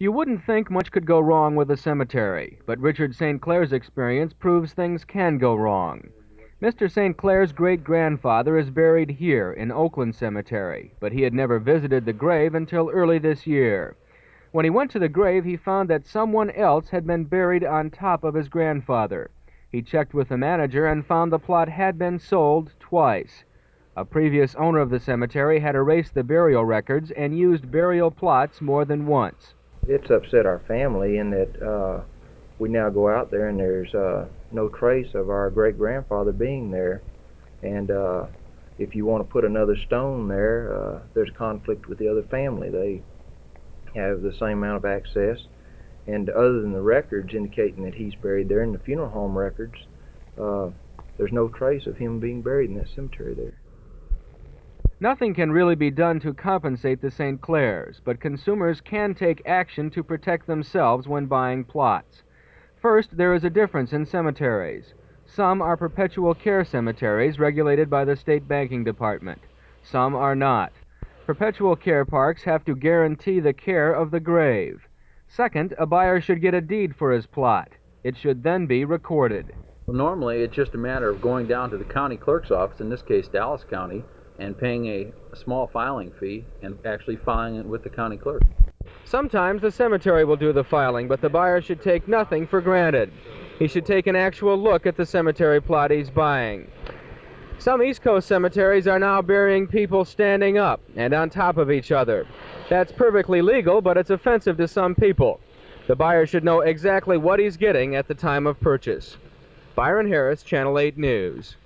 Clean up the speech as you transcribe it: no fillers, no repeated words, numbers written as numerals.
You wouldn't think much could go wrong with a cemetery, but Richard St. Clair's experience proves things can go wrong. Mr. St. Clair's great-grandfather is buried here in Oakland Cemetery, but he had never visited the grave until early this year. When he went to the grave, he found that someone else had been buried on top of his grandfather. He checked with the manager and found the plot had been sold twice. A previous owner of the cemetery had erased the burial records and used burial plots more than once. It's upset our family in that we now go out there and there's no trace of our great-grandfather being there. And if you want to put another stone there, there's conflict with the other family. They have the same amount of access. And other than the records indicating that he's buried there in the funeral home records, there's no trace of him being buried in that cemetery there. Nothing can really be done to compensate the St. Clairs, but consumers can take action to protect themselves when buying plots. First, there is a difference in cemeteries. Some are perpetual care cemeteries regulated by the state banking department. Some are not. Perpetual care parks have to guarantee the care of the grave. Second, a buyer should get a deed for his plot. It should then be recorded. Well, normally, it's just a matter of going down to the county clerk's office, in this case Dallas County, and paying a small filing fee and actually filing it with the county clerk. Sometimes the cemetery will do the filing, but the buyer should take nothing for granted. He should take an actual look at the cemetery plot he's buying. Some East Coast cemeteries are now burying people standing up and on top of each other. That's perfectly legal, but it's offensive to some people. The buyer should know exactly what he's getting at the time of purchase. Byron Harris, Channel 8 News.